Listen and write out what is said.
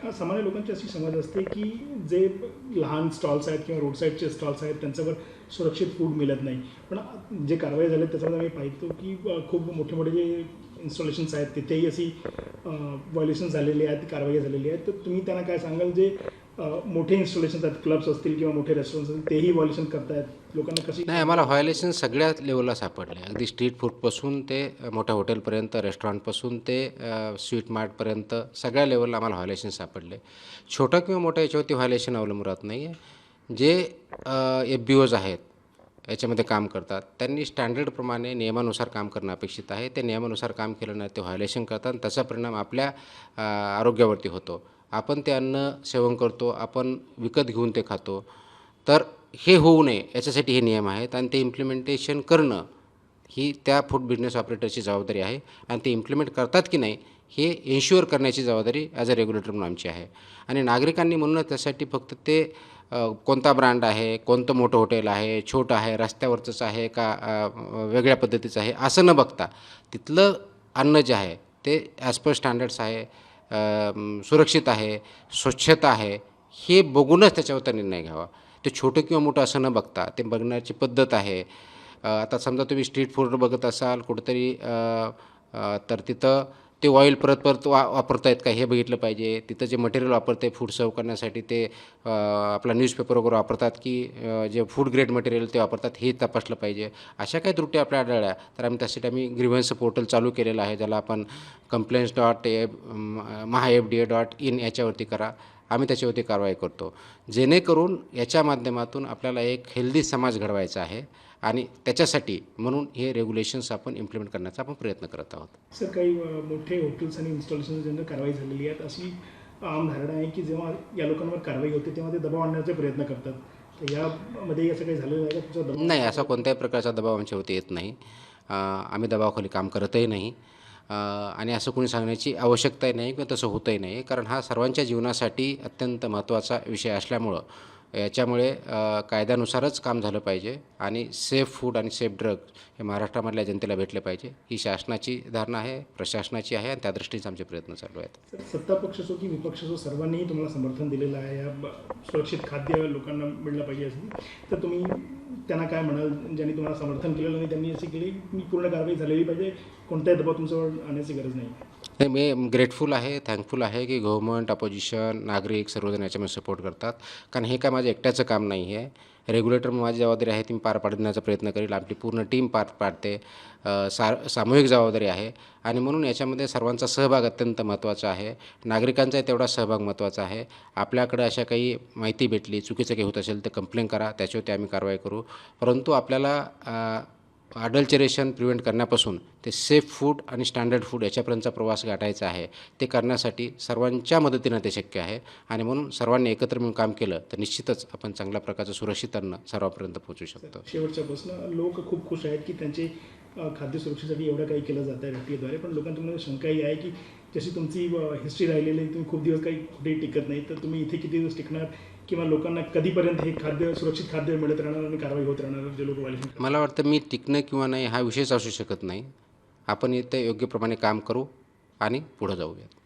सामान्य लोकांची अशी समज असते की जे लहान स्टॉल्स आहेत किंवा रोड साईडचे स्टॉल्स आहेत त्यांच्यावर सुरक्षित फूड मिळत नाही. पण जे कारवाई झाले त्याच्यामध्ये आम्ही पाहतो की खूप मोठे मोठे जे इन्स्टॉलेशन्स आहेत तिथेही अशी व्हायोलेशन झालेली आहेत, कारवाई झालेली आहे. तर तुम्ही त्यांना काय सांगाल जे मोठे इन्स्टॉलेशन्स आहेत, क्लब्स असतील किंवा मोठे रेस्टॉरंट्स असतील तेही व्हायोलेशन करतायत, लोकांना कशी? नाही, आम्हाला व्हायोलेशन सगळ्या लेवलला सापडले. अगदी स्ट्रीट फूडपासून ते मोठ्या हॉटेलपर्यंत, रेस्टॉरंटपासून ते स्वीट मार्टपर्यंत सगळ्या लेवलला आम्हाला व्हायोलेशन सापडले. छोटा किंवा मोठा याच्यावरती व्हायोलेशन अवलंबून राहत नाही आहे. जे FBOज आहेत याच्यामध्ये काम करतात त्यांनी स्टँडर्डप्रमाणे नियमानुसार काम करणं अपेक्षित आहे. ते नियमानुसार काम केलं नाही ते व्हायोलेशन करतात. त्याचा परिणाम आपल्या आरोग्यावरती होतो. आपण ते अन्न सेवन करतो, आपण विकत घेऊन ते खातो. तर हे होऊ नये याच्यासाठी हे नियम आहेत आणि ते इम्प्लिमेंटेशन करणं ही त्या फूड बिझनेस ऑपरेटरची जबाबदारी आहे आणि ते इम्प्लिमेंट करतात की नाही हे इन्श्युअर करण्याची जबाबदारी ॲज अ रेग्युलेटर म्हणून आमची आहे. आणि नागरिकांनी म्हणून त्यासाठी फक्त ते कोणता ब्रँड आहे, कोणतं मोठं हॉटेल आहे, छोटं आहे, रस्त्यावरचंच आहे का वेगळ्या पद्धतीचं आहे असं न बघता तिथलं अन्न जे आहे ते ॲज पर स्टँडर्ड्स आहे, सुरक्षित आहे, स्वच्छता आहे हे बघूनच त्याच्यावर निर्णय घ्यावा. ते छोटं किंवा मोठं असं न बघता ते बघण्याची पद्धत आहे. आता समजा तुम्ही स्ट्रीट फूड बघत असाल कुठंतरी तर तिथं ते ऑइल परत वापरतायत का हे बघितलं पाहिजे. तिथं जे मटेरियल वापरते फूड सर्व करण्यासाठी ते आपला न्यूजपेपर वगैरे वापरतात की जे फूड ग्रेड मटेरियल ते वापरतात हे तपासलं पाहिजे. अशा काही त्रुटी आपल्या आढळल्या तर त्यासाठी आम्ही ग्रीव्हन्स पोर्टल चालू केलेलं आहे, ज्याला आपण complaints.maha.fda.in याच्यावरती करा. आम्ही त्याच्यावरती कारवाई करतो, जेणेकरून याच्या माध्यमातून आपल्याला एक हेल्दी समाज घडवायचा आहे आणि त्याच्यासाठी म्हणून हे रेग्युलेशन्स आपण इम्प्लिमेंट करण्याचा आपण प्रयत्न करत आहोत. सर, काही मोठे हॉटेल्स आणि इन्स्टॉलेशन ज्यांना कारवाई झालेली आहे अशी आम धारणा आहे की जेव्हा या लोकांवर कारवाई होते तेव्हा ते दबाव आणण्याचा प्रयत्न करतात. तर यामध्ये असं काही झालेलं आहे का तुमचा दबाव? नाही, असा कोणत्याही प्रकारचा दबाव आमच्यावरती येत नाही. आम्ही दबावाखाली काम करतही नाही आणि असं कोणी सांगण्याची आवश्यकताही नाही किंवा तसं होतही नाही. कारण हा सर्वांच्या जीवनासाठी अत्यंत महत्त्वाचा विषय असल्यामुळं याच्यामुळे कायद्यानुसारच काम झालं पाहिजे आणि सेफ फूड आणि सेफ ड्रग हे महाराष्ट्रामधल्या जनतेला भेटले पाहिजे ही शासनाची धारणा आहे, प्रशासनाची आहे आणि त्या दृष्टीने आमचे प्रयत्न चालू आहेत. सर, सत्ता पक्ष असो की विपक्ष असो सर्वांनीही तुम्हाला समर्थन दिलेलं आहे या सुरक्षित खाद्य लोकांना मिळलं पाहिजे असं. तर तुम्ही त्यांना काय म्हणाल ज्यांनी तुम्हाला समर्थन केलेलं नाही त्यांनी अशी केली मी पूर्ण कारवाई झालेली पाहिजे, कोणताही दबाव तुमच्यावर आणण्याची गरज नाही? मी ग्रेटफुल आहे, थँकफुल आहे की गव्हर्नमेंट, अपोजिशन, नागरिक सर्वजण याच्यामध्ये सपोर्ट करतात. कारण हे काय माझं एकट्याचं काम नाही आहे. रेग्युलेटर माझी जबाबदारी आहे ती मी पार पाडण्याचा प्रयत्न करेल. आपली पूर्ण टीम पार पाडते. सामूहिक जबाबदारी आहे आणि म्हणून याच्यामध्ये सर्वांचा सहभाग अत्यंत महत्त्वाचा आहे. नागरिकांचाही तेवढा सहभाग महत्त्वाचा आहे. आपल्याकडे अशा काही माहिती भेटली, चुकीचं काही होत असेल तर कंप्लेन करा, त्याच्यावरती आम्ही कारवाई करू. परंतु आपल्याला अडल्चरेशन प्रिव्हेंट करण्यापासून ते सेफ फूड आणि स्टँडर्ड फूड याच्यापर्यंतचा प्रवास गाठायचा आहे. ते करण्यासाठी सर्वांच्या मदतीनं ते शक्य आहे आणि म्हणून सर्वांनी एकत्र मिळून काम केलं तर निश्चितच आपण चांगल्या प्रकारचं सुरक्षित अन्न सर्वांपर्यंत पोहोचू शकतो. शेवटचा प्रश्न, लोक खूप खुश आहेत की त्यांचे खाद्य सुरक्षेसाठी एवढं काही केलं जातं आहे FDAद्वारे, पण लोकांमध्ये शंकाही आहे की जशी तुमची हिस्ट्री राहिलेली तुम्ही खूप दिवस काही कुठेही टिकत नाही, तर तुम्ही इथे किती दिवस टिकणार किंवा लोकांना कधीपर्यंत हे खाद्य सुरक्षित खाद्य मिळत राहणार आणि कारवाई होत राहणार जे लोक व्हायलेशन? मला वाटतं मी टिकणं किंवा नाही हा विषयच असू शकत नाही. आपण इथे योग्य प्रमाणे काम करू आणि पुढं जाऊयात.